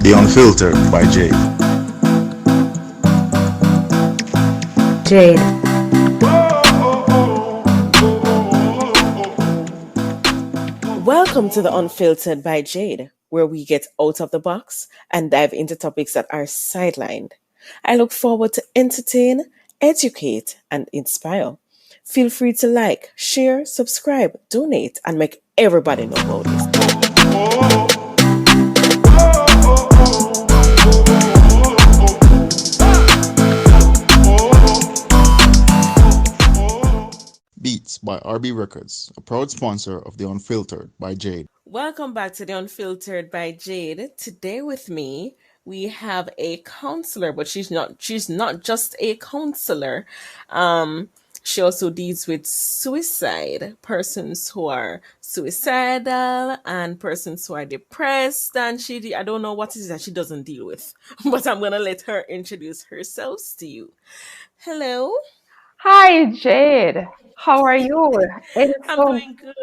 The Unfiltered by Jade. Jade. Welcome to the Unfiltered by Jade, where we get out of the box and dive into topics that are sidelined. I look forward to entertain, educate, and inspire. Feel free to like, share, subscribe, donate, and make everybody know about this. Beats by RB Records, a proud sponsor of The Unfiltered by Jade. Welcome back to the Unfiltered by Jade. Today with me we have a counselor, but she's not just a counselor. She also deals with suicide, persons who are suicidal and persons who are depressed. And I don't know what it is that she doesn't deal with, but I'm gonna let her introduce herself to you. Hello, Hi, Jade. How are you? It is I'm so, doing good.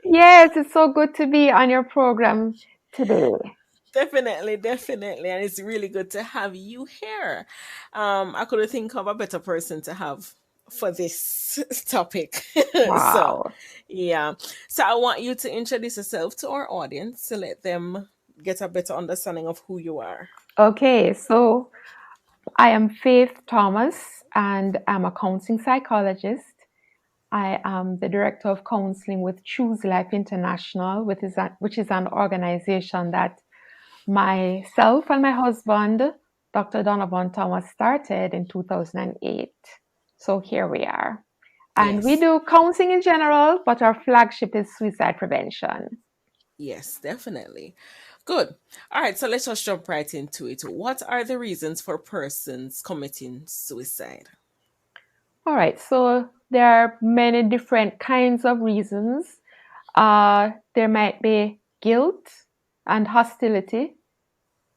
yes, it's so good to be on your program today. Definitely, definitely. And it's really good to have you here. I couldn't think of a better person to have for this topic. So, Wow. yeah. So, I want you to introduce yourself to our audience to let them get a better understanding of who you are. Okay, so I am Faith Thomas and I'm a counseling psychologist. I am the director of counseling with Choose Life International, which is an organization that myself and my husband, Dr. Donovan Thomas, started in 2008. So here we are. And we Yes. do counseling in general, but our flagship is suicide prevention. Yes, definitely. Good. All right. So, let's just jump right into it. What are the reasons for persons committing suicide? All right, so there are many different kinds of reasons. There might be guilt and hostility.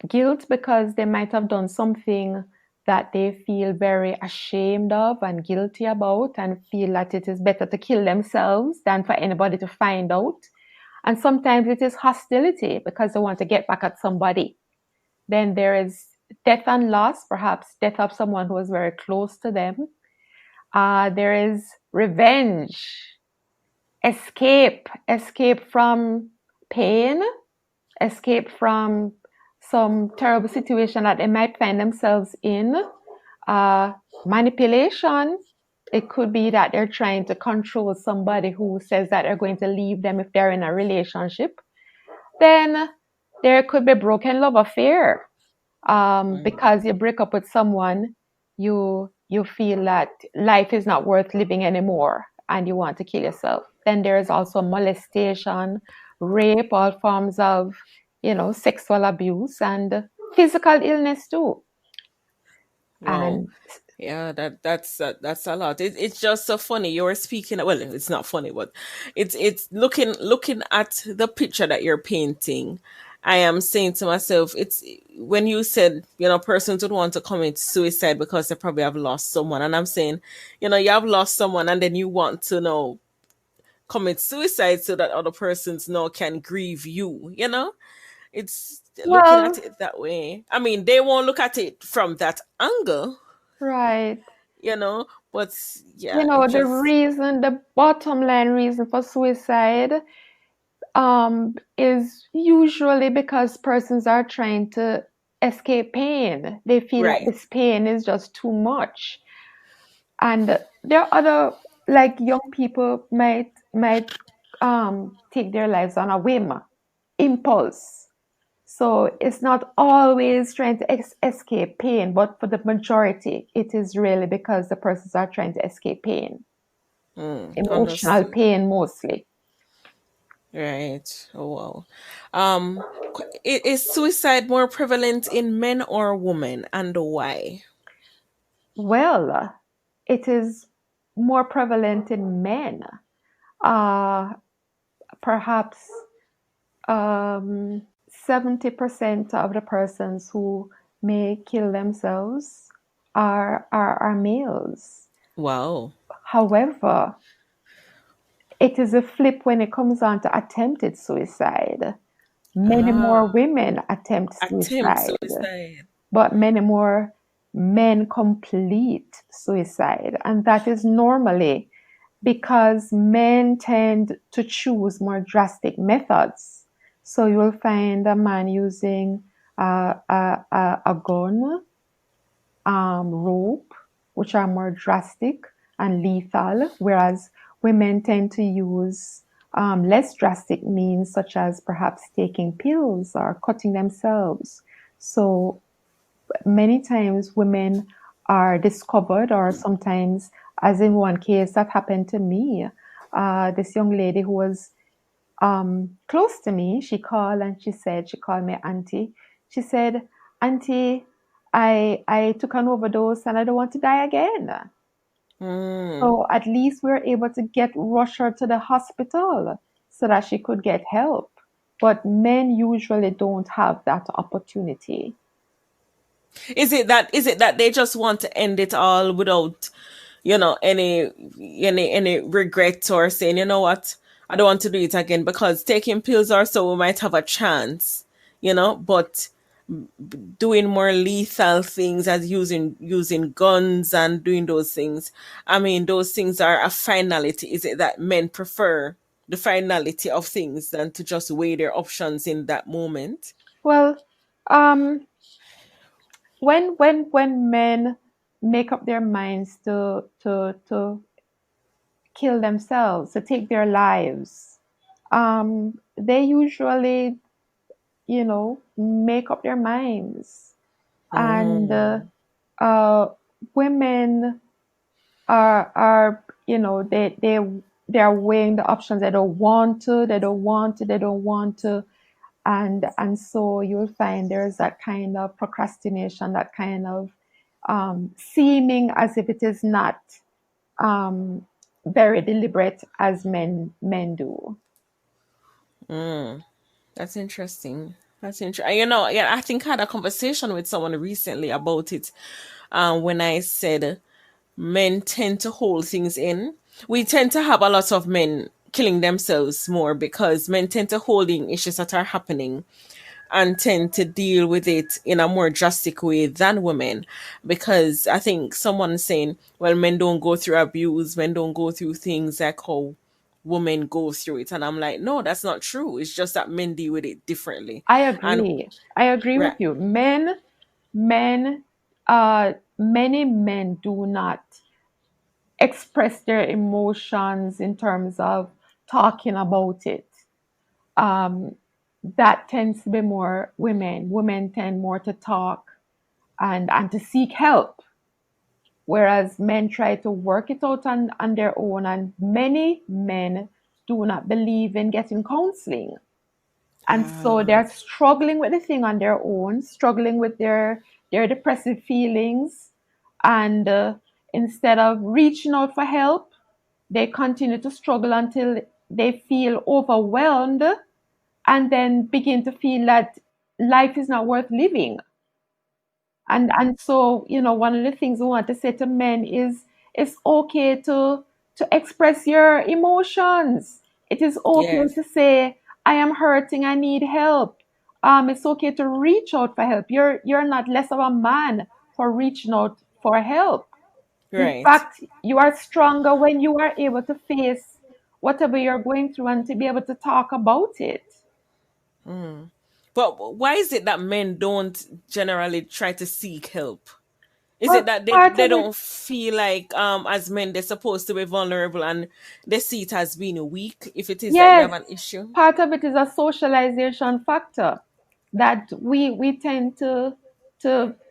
Guilt because they might have done something that they feel very ashamed of and guilty about and feel that it is better to kill themselves than for anybody to find out. And sometimes it is hostility because they want to get back at somebody. Then there is death and loss, perhaps death of someone who was very close to them. There is revenge, escape from pain, escape from some terrible situation that they might find themselves in. Uh, Manipulation. It could be that they're trying to control somebody who says that they're going to leave them if they're in a relationship. Then there could be broken love affair. Because you break up with someone, you feel that life is not worth living anymore, and you want to kill yourself. Then there is also molestation, rape, all forms of sexual abuse, and physical illness too. Wow. And Yeah, that's a lot. It's just so funny. You're speaking. Well, it's not funny, but it's looking at the picture that you're painting. I am saying to myself, it's when you said persons would want to commit suicide because they probably have lost someone, and I'm saying, you have lost someone, and then you want to commit suicide so that other persons can grieve you. It's looking at well, it that way. I mean, they won't look at it from that angle, right. you know but You yeah, know, it the just reason, the bottom line reason for suicide is usually because persons are trying to escape pain. They feel like right. this pain is just too much. And there are other, like young people might take their lives on a whim, impulse. So it's not always trying to escape pain, but for the majority, it is really because the persons are trying to escape pain, emotional Understood. pain mostly. Right. Oh, wow. Is suicide more prevalent in men or women, and why? Well, it is more prevalent in men. Uh, Perhaps 70% of the persons who may kill themselves are males. Wow. However, it is a flip when it comes on to attempted suicide. Many more Ah, women attempt attempt suicide, suicide. but many more men complete suicide. And that is normally because men tend to choose more drastic methods. So you will find a man using a gun, rope, which are more drastic and lethal, whereas women tend to use less drastic means, such as perhaps taking pills or cutting themselves. So many times women are discovered, or sometimes, as in one case that happened to me, this young lady who was close to me, she called and she called me auntie. She said, Auntie, I took an overdose and I don't want to die again. Mm. So at least we were able to rush her to the hospital so that she could get help. But men usually don't have that opportunity. Is it that they just want to end it all without, any regret, or saying, you know what, I don't want to do it again, because taking pills or so we might have a chance, but doing more lethal things, as using guns and doing those things. I mean, those things are a finality. Is it that men prefer the finality of things than to just weigh their options in that moment? Well, um, when men make up their minds to kill themselves, to take their lives, they usually, make up their minds. And Mm. uh, women are they are weighing the options. They don't want to. They don't want to. They don't want to. And so you'll find there's that kind of procrastination, that kind of seeming as if it is not um, very deliberate as men do. Mm. That's interesting. That's interesting. Yeah, I think I had a conversation with someone recently about it. When I said men tend to hold things in. We tend to have a lot of men killing themselves more because men tend to hold in issues that are happening and tend to deal with it in a more drastic way than women. Because I think someone's saying, well, men don't go through abuse, men don't go through things like how women go through it. And I'm like, no, that's not true. It's just that men deal with it differently. I And agree. I agree right, with you. Men, many men do not express their emotions in terms of talking about it. Um, that tends to be more women. Women tend more to talk and to seek help, whereas men try to work it out on their own. And many men do not believe in getting counseling. And so ah, they're struggling with the thing on their own, struggling with their depressive feelings. And instead of reaching out for help, they continue to struggle until they feel overwhelmed and then begin to feel that life is not worth living. And so, one of the things we want to say to men is it's okay to express your emotions. It is okay yes, to say, I am hurting, I need help. It's okay to reach out for help. You're not less of a man for reaching out for help. In right. fact, you are stronger when you are able to face whatever you're going through and to be able to talk about it. But why is it that men don't generally try to seek help? Is it Well, that they, part they of it don't feel like, as men, they're supposed to be vulnerable, and they see it as being weak if it is that you have Yes, an issue? part of it is a socialization factor that we tend to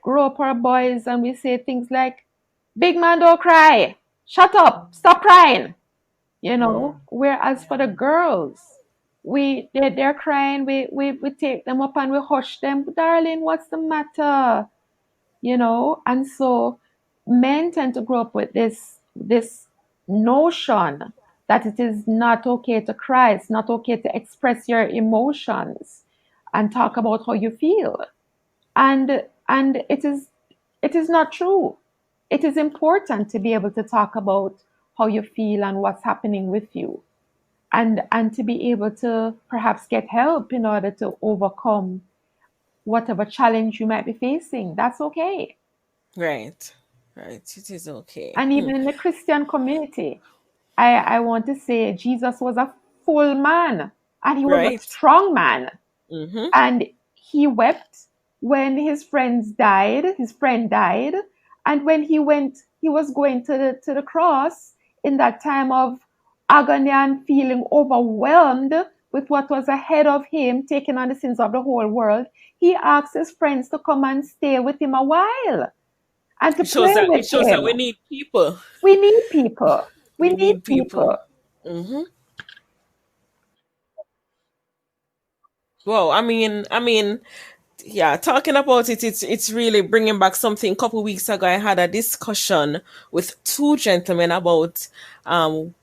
grow up our boys and we say things like, "Big man, don't cry. Shut up. Stop crying." Whereas for the girls, they're crying. We take them up and we hush them, darling. What's the matter? And so men tend to grow up with this notion that it is not okay to cry, it's not okay to express your emotions and talk about how you feel. And it is not true. It is important to be able to talk about how you feel and what's happening with you. and to be able to perhaps get help in order to overcome whatever challenge you might be facing. That's okay. Right. Right. It is okay. And even in the Christian community, I want to say Jesus was a full man and he was a Right. strong man. Mm-hmm. And he wept when his friend died. And when he was going to the cross in that time of agony and feeling overwhelmed with what was ahead of him, taking on the sins of the whole world, he asked his friends to come and stay with him a while and to pray It with shows that him. we need people. We need people. We We need need people. people. Mm-hmm. Well, yeah, talking about it, it's really bringing back something. A couple weeks ago, I had a discussion with two gentlemen about um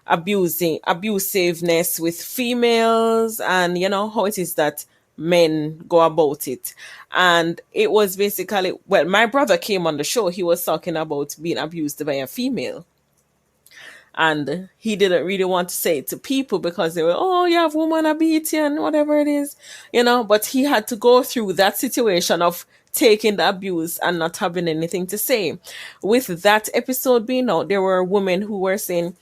abusiveness with females, and how it is that men go about it. And it was basically, well, my brother came on the show. He was talking about being abused by a female, and he didn't really want to say it to people because they were, oh, you have woman a beat you and whatever it is, but he had to go through that situation of taking the abuse and not having anything to say. With that episode being out, there were women who were saying,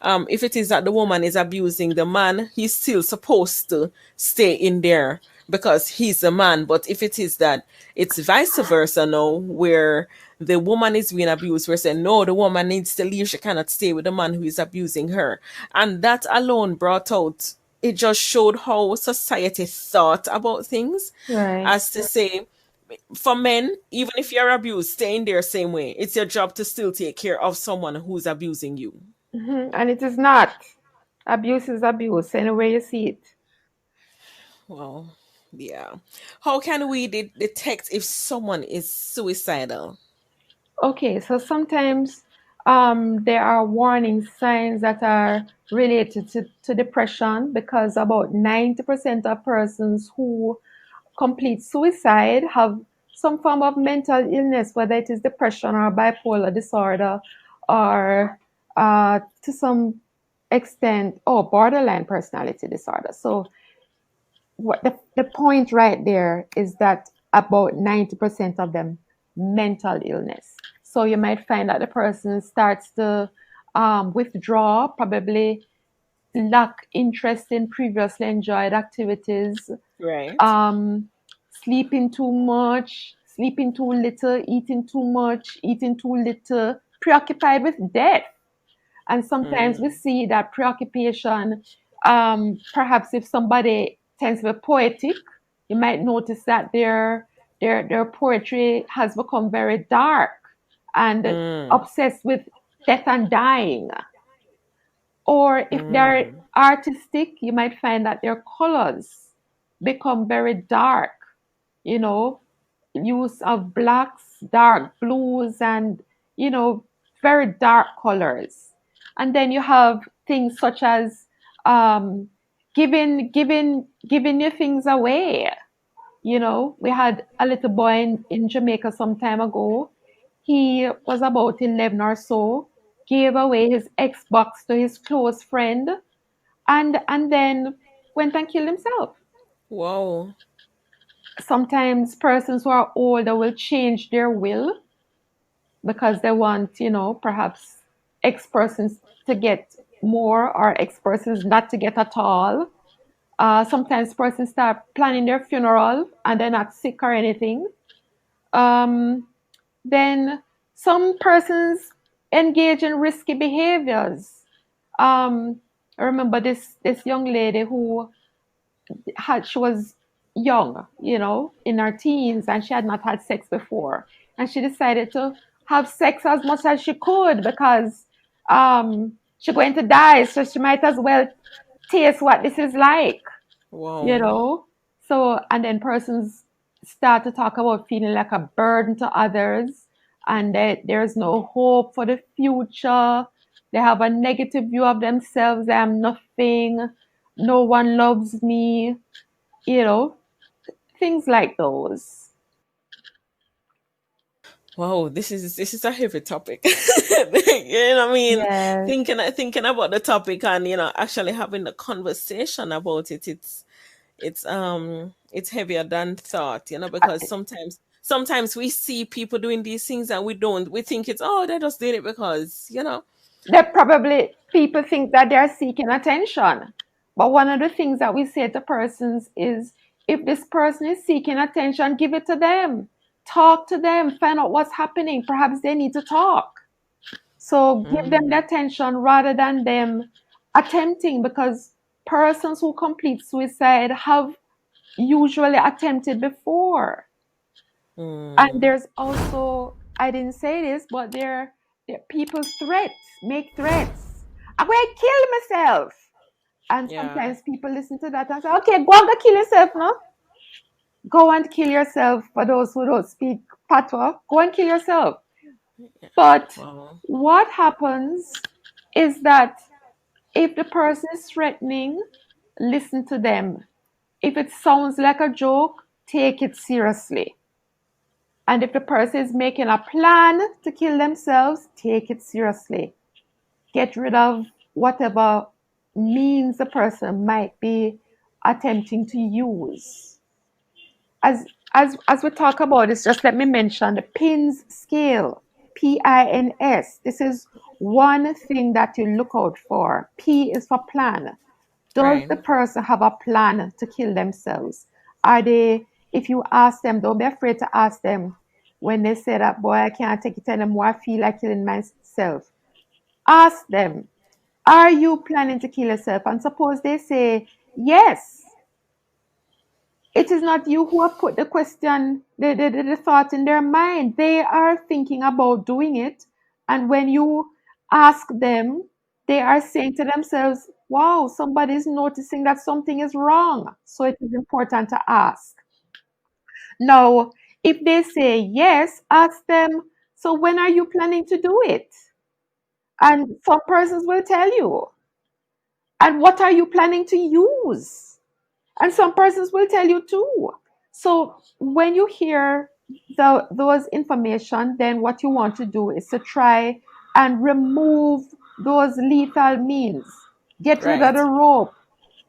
if it is that the woman is abusing the man, he's still supposed to stay in there because he's a man. But if it is that it's vice versa now, where the woman is being abused, we're saying, no, the woman needs to leave. She cannot stay with the man who is abusing her. And that alone brought out, it just showed how society thought about things, Right. as to say, for men, even if you're abused, stay in there same way. It's your job to still take care of someone who's abusing you. And it is not. Abuse is abuse, any way you see it. Well, yeah. How can we detect if someone is suicidal? Okay, so sometimes there are warning signs that are related to depression because about 90% of persons who complete suicide have some form of mental illness, whether it is depression or bipolar disorder or to some extent, or borderline personality disorder. So what the point right there is that about 90% of them mental illness. So you might find that the person starts to withdraw, probably lack interest in previously enjoyed activities, Right. um, sleeping too much, sleeping too little, eating too much, eating too little, preoccupied with death. And sometimes we Mm, see that preoccupation, perhaps if somebody tends to be poetic, you might notice that their poetry has become very dark and mm, obsessed with death and dying. Or if they're mm, artistic, you might find that their colors become very dark, you know, use of blacks, dark blues, and, you know, very dark colors. And then you have things such as giving your things away. You know, we had a little boy in Jamaica some time ago. He was about 11 or so, gave away his Xbox to his close friend, and then went and killed himself. wow. Sometimes persons who are older will change their will because they want, you know, perhaps X persons to get more or X persons not to get at all. Sometimes persons start planning their funeral and they're not sick or anything. Um, then some persons engage in risky behaviors. I remember this young lady who she was young, you know, in her teens, and she had not had sex before, and she decided to have sex as much as she could because she's going to die, so she might as well taste what this is like, you Wow. know. So, and then persons start to talk about feeling like a burden to others, and that there's no hope for the future. They have a negative view of themselves. I'm nothing. No one loves me, you know, things like those. Wow, this is a heavy topic. I mean, Yes. thinking about the topic and actually having the conversation about it. It's heavier than thought. Because sometimes we see people doing these things and we think it's, oh, they just did it because. That probably people think that they're seeking attention. But one of the things that we say to persons is if this person is seeking attention, give it to them. Talk to them, find out what's happening. Perhaps they need to talk. So give them the Mm, attention rather than them attempting, because persons who complete suicide have usually attempted before. And mm, there's also, I didn't say this, but there people's threats, make threats. I'm going to kill myself. And yeah. sometimes people listen to that and say, okay, go and go kill yourself, no? Go and kill yourself. For those who don't speak patois, go and kill yourself. But Wow. what happens is that if the person is threatening, listen to them. If it sounds like a joke, take it seriously. And if the person is making a plan to kill themselves, take it seriously. Get rid of whatever means the person might be attempting to use. As we talk about this, just let me mention the PINS scale. PINS. This is one thing that you look out for. P is for plan. Does Right. the person have a plan to kill themselves? Are they, if you ask them, don't be afraid to ask them when they say that, boy, I can't take it anymore, I feel like killing myself. Ask them, are you planning to kill yourself? And suppose they say, yes, it is not you who have put the question, the thought in their mind. They are thinking about doing it. And when you ask them, they are saying to themselves, wow, somebody is noticing that something is wrong. So it is important to ask. Now, if they say yes, ask them, so when are you planning to do it? And some persons will tell you. And what are you planning to use? And some persons will tell you too. So when you hear those information, then what you want to do is to try and remove those lethal means. Get rid of Right. the rope,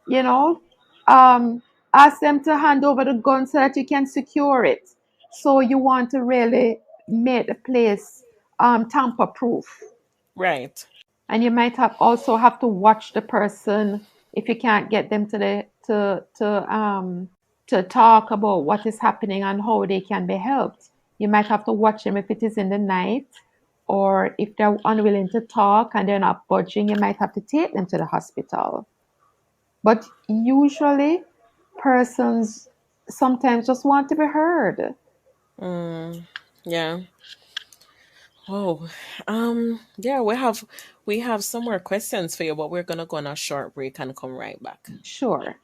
you know. Um, ask them to hand over the gun so that you can secure it. So you want to really make the place tamper proof. Right. And you might have also have to watch the person if you can't get them to talk about what is happening and how they can be helped. You might have to watch them if it is in the night, or if they're unwilling to talk and they're not budging, you might have to take them to the hospital. But usually persons sometimes just want to be heard. Mm, yeah. Oh, yeah, we have some more questions for you, but we're gonna go on a short break and come right back. Sure.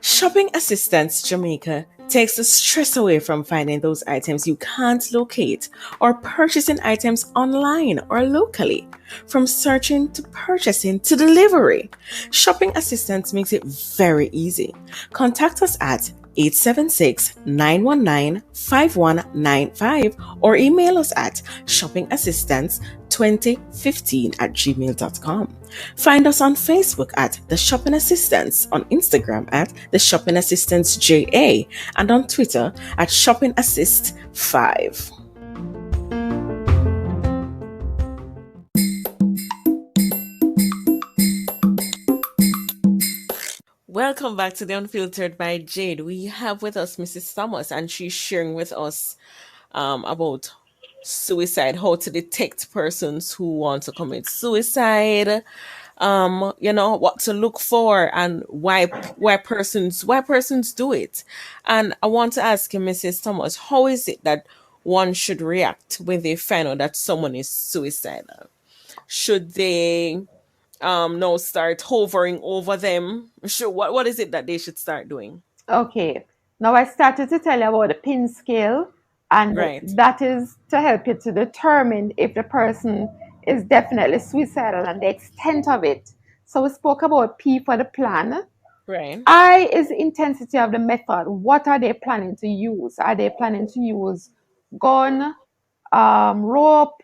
Shopping Assistance Jamaica takes the stress away from finding those items you can't locate or purchasing items online or locally. From searching to purchasing to delivery, Shopping Assistance makes it very easy. Contact us at 876-919-5195 or email us at shoppingassistance2015@gmail.com. Find us on Facebook at The Shopping Assistants, on Instagram at The Shopping Assistants JA, and on Twitter at Shopping Assist 5. Welcome back to the Unfiltered by Jade. We have with us Mrs. Thomas, and she's sharing with us about suicide, how to detect persons who want to commit suicide, what to look for, and why persons do it. And I want to ask you, Mrs. Thomas, how is it that one should react when they find out that someone is suicidal? Should they now start hovering over them? What is it that they should start doing? Okay. Now I started to tell you about the pin scale, and Right. that is to help you to determine if the person is definitely suicidal and the extent of it. So we spoke about P for the plan. Right. I is the intensity of the method. What are they planning to use? Are they planning to use gun, rope?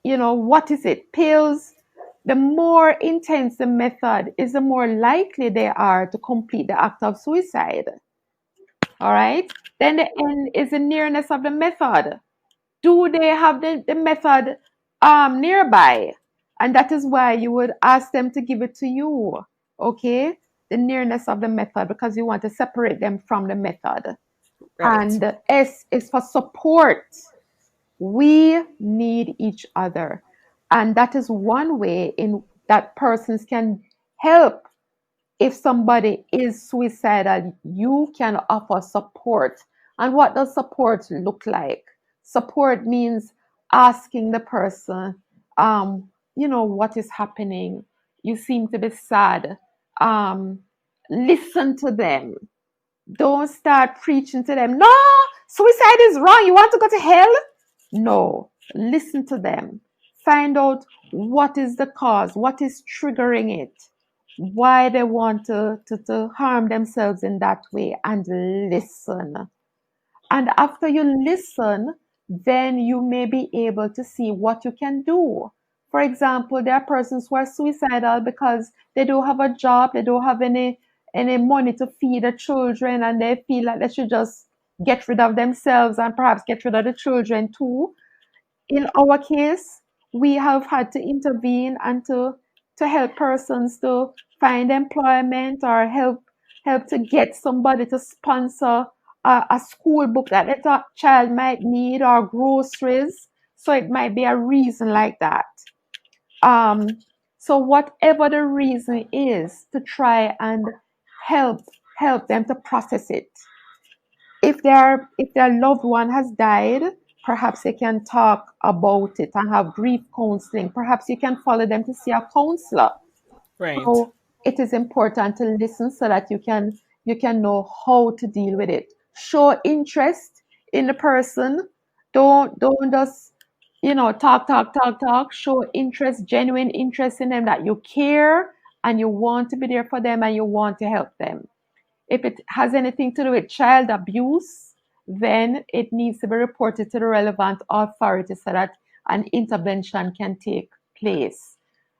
What is it? Pills? The more intense the method is, the more likely they are to complete the act of suicide. All right. Then the N is the nearness of the method. Do they have the method nearby? And that is why you would ask them to give it to you. Okay. The nearness of the method, because you want to separate them from the method. Right. And the S is for support. We need each other. And that is one way in that persons can help. If somebody is suicidal, you can offer support. And what does support look like? Support means asking the person, what is happening? You seem to be sad. Um, Listen to them. Don't start preaching to them. No, suicide is wrong. You want to go to hell? No, listen to them. Find out what is the cause, what is triggering it, why they want to harm themselves in that way, and listen. And after you listen, then you may be able to see what you can do. For example, there are persons who are suicidal because they don't have a job, they don't have any money to feed the children, and they feel like they should just get rid of themselves and perhaps get rid of the children too. In our case, we have had to intervene and to help persons to find employment or help to get somebody to sponsor a school book that a child might need or groceries. So it might be a reason like that. Um, so whatever the reason is, to try and help help them to process it. If their loved one has died, perhaps they can talk about it and have grief counseling. Perhaps you can follow them to see a counselor. Right. So it is important to listen so that you can know how to deal with it. Show interest in the person. Don't just talk. Show interest, genuine interest in them, that you care and you want to be there for them and you want to help them. If it has anything to do with child abuse, then it needs to be reported to the relevant authority so that an intervention can take place.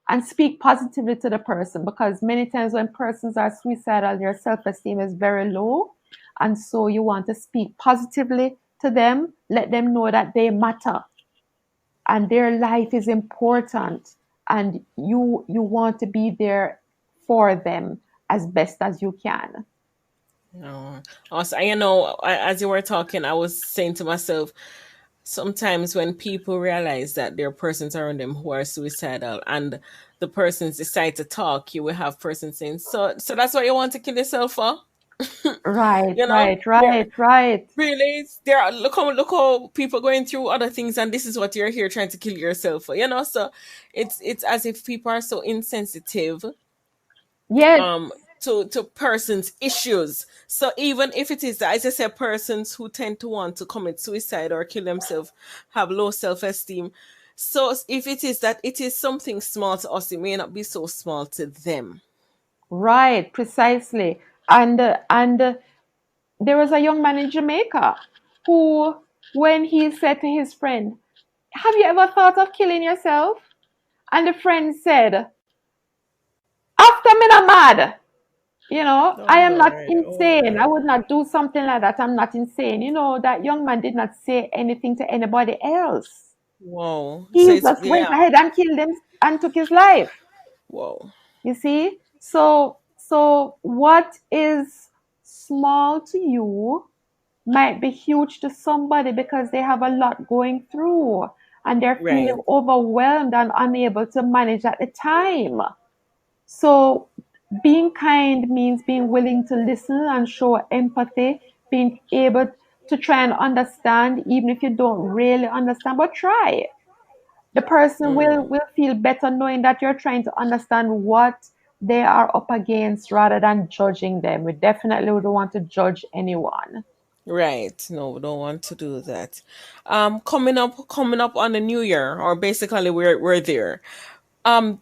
And speak positively to the person, because many times when persons are suicidal, their self esteem is very low. And so you want to speak positively to them, let them know that they matter and their life is important, and you want to be there for them as best as you can. No. Also, as you were talking, I was saying to myself, sometimes when people realize that there are persons around them who are suicidal and the persons decide to talk, you will have persons saying, so that's what you want to kill yourself for? Right, You know, right, there right, right. really there are, look how people going through other things, and this is what you're here trying to kill yourself for, so it's as if people are so insensitive Yes, um to persons issues. So even if it is, as I said, persons who tend to want to commit suicide or kill themselves have low self-esteem. So if it is that it is something small to us, it may not be so small to them. right, precisely. And there was a young man in Jamaica who, when he said to his friend, "Have you ever thought of killing yourself?" And the friend said, "After me not mad. Oh I am not Lord, oh insane. I Lord. would not do something like that. I'm not insane." That young man did not say anything to anybody else. Whoa. So He it's, just went yeah. ahead and killed him and took his life. Whoa. You see? So what is small to you might be huge to somebody because they have a lot going through and they're Right. feeling overwhelmed and unable to manage at the time. So being kind means being willing to listen and show empathy, being able to try and understand, even if you don't really understand, but try. The person Mm. will feel better knowing that you're trying to understand what they are up against rather than judging them. We definitely would want to judge anyone. Right. No, we don't want to do that. Coming up on the new year, or basically we're there. Um,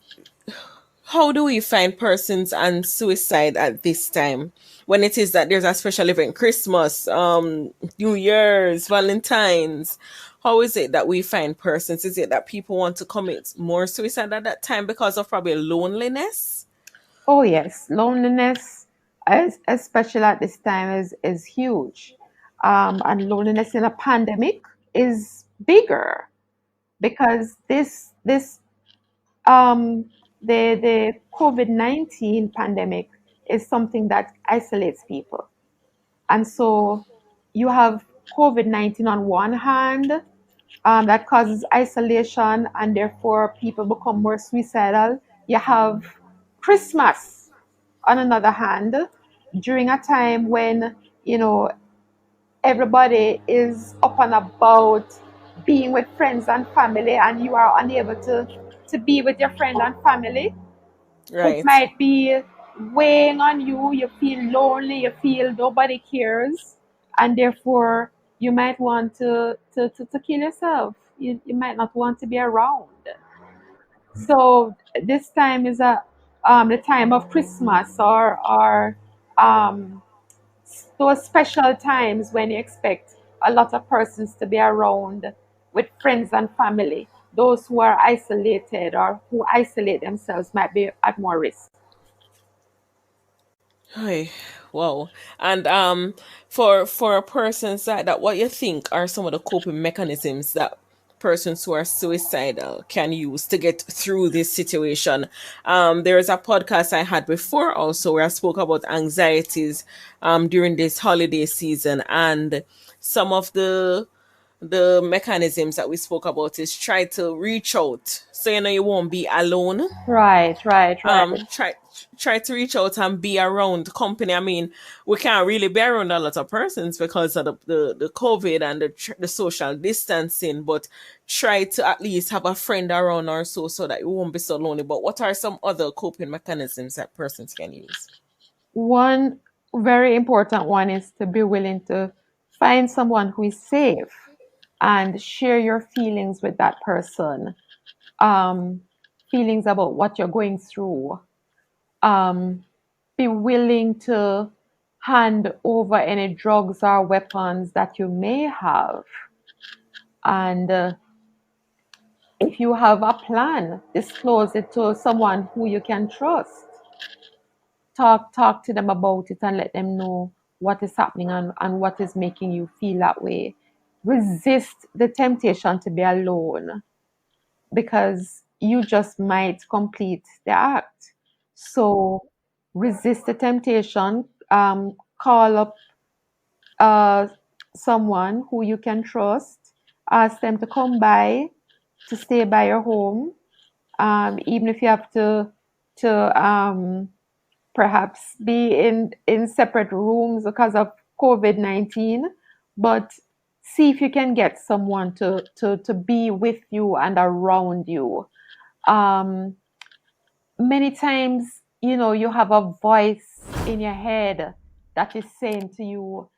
how do we find persons and suicide at this time? When it is that there's a special event, Christmas, New Year's, Valentine's. How is it that we find persons? Is it that people want to commit more suicide at that time because of probably loneliness? Oh yes, loneliness, especially at this time, is huge, and loneliness in a pandemic is bigger because this the COVID-19 pandemic is something that isolates people, and so you have COVID-19 on one hand, that causes isolation and therefore people become more suicidal. You have Christmas, on another hand, during a time when, you know, everybody is up and about being with friends and family, and you are unable to be with your friend and family. It Right. might be weighing on you. You feel lonely, you feel nobody cares, and therefore you might want to kill yourself. You might not want to be around. So this time is the time of Christmas, or um, those special times when you expect a lot of persons to be around with friends and family. Those who are isolated or who isolate themselves might be at more risk. Hey, wow. And for persons that what you think are some of the coping mechanisms that persons who are suicidal can use to get through this situation. There is a podcast I had before also where I spoke about anxieties during this holiday season, and some of the mechanisms that we spoke about is try to reach out so you know you won't be alone. Right, right, right. Try to reach out and be around company. I mean, we can't really be around a lot of persons because of the COVID and the social distancing, but try to at least have a friend around or so that you won't be so lonely. But what are some other coping mechanisms that persons can use? One very important one is to be willing to find someone who is safe and share your feelings with that person. Um, Feelings about what you're going through. Um, be willing to hand over any drugs or weapons that you may have. And if you have a plan, disclose it to someone who you can trust. Talk to them about it and let them know what is happening, and what is making you feel that way. Resist the temptation to be alone because you just might complete the act. So resist the temptation. Call up uh, someone who you can trust. Ask them to come by, to stay by your home, even if you have to perhaps be in separate rooms because of COVID-19. But see if you can get someone to be with you and around you. Um, Many times, you have a voice in your head that is saying to you,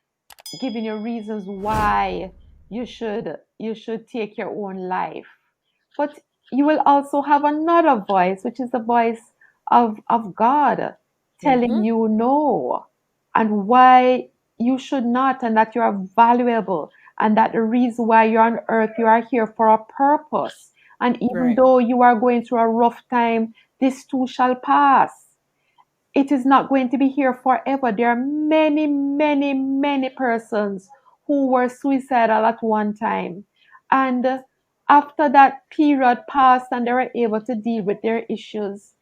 giving you reasons why you should take your own life. But you will also have another voice, which is the voice of God telling Mm-hmm. you no, and why you should not, and that you are valuable, and that the reason why you're on earth, you are here for a purpose. And even Right. though you are going through a rough time, this too shall pass. It is not going to be here forever. There are many, many, many persons who were suicidal at one time. And after that period passed and they were able to deal with their issues,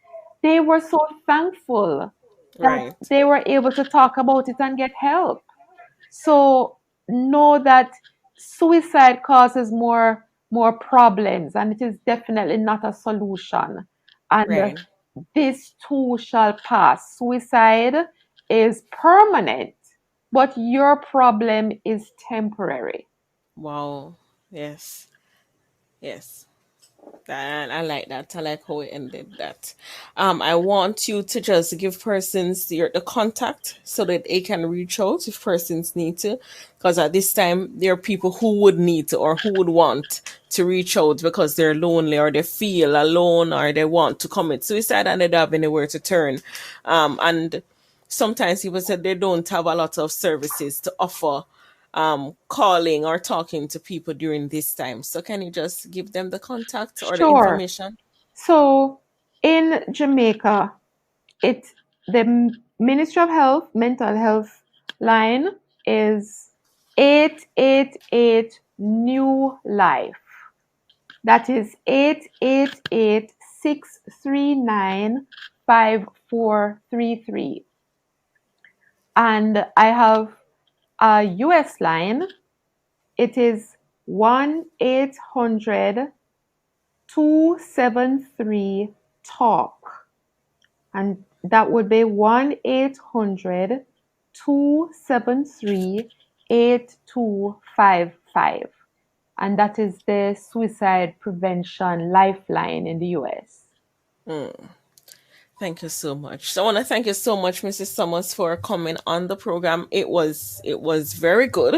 they were so thankful that Right. they were able to talk about it and get help. So know that suicide causes more problems, and it is definitely not a solution. And Right. this too shall pass. Suicide is permanent, but your problem is temporary. Wow. Yes. Yes. And I like that. I like how it ended that. I want you to just give persons the contact so that they can reach out if persons need to. Because at this time, there are people who would need to or who would want to reach out because they're lonely or they feel alone or they want to commit suicide and they don't have anywhere to turn. And sometimes people said they don't have a lot of services to offer calling or talking to people during this time. So can you just give them the contact or the Sure. information? So in Jamaica, it the Ministry of Health mental health line is 888 New Life. That is 888-639-5433. And I have a US line. It is 1-800-273-TALK. And that would be 1-800-273-8255. And that is the suicide prevention lifeline in the US. Thank you so much. So I want to thank you so much, Mrs. Summers, for coming on the program. It was very good.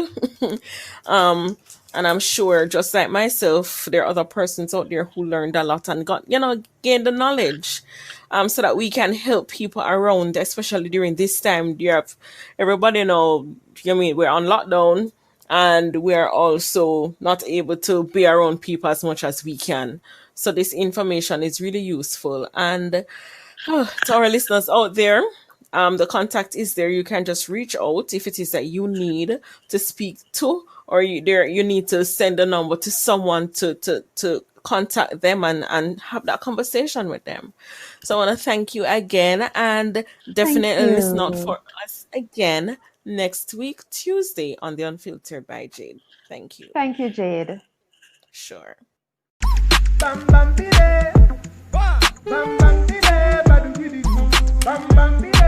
um, and I'm sure, just like myself, there are other persons out there who learned a lot and got, gained the knowledge. So that we can help people around, especially during this time. You have everybody know, we're on lockdown and we're also not able to be around people as much as we can. So this information is really useful. And to our listeners out there, the contact is there. You can just reach out if it is that you need to speak to, or you need to send a number to someone to contact them and have that conversation with them. So I want to thank you again, and Thank definitely listen out you. for us again next week, Tuesday, on the Unfiltered by Jade. Thank you. Thank you, Jade. Sure. Bam bam bide, bam bam bide, badu bidi, bam bam bide.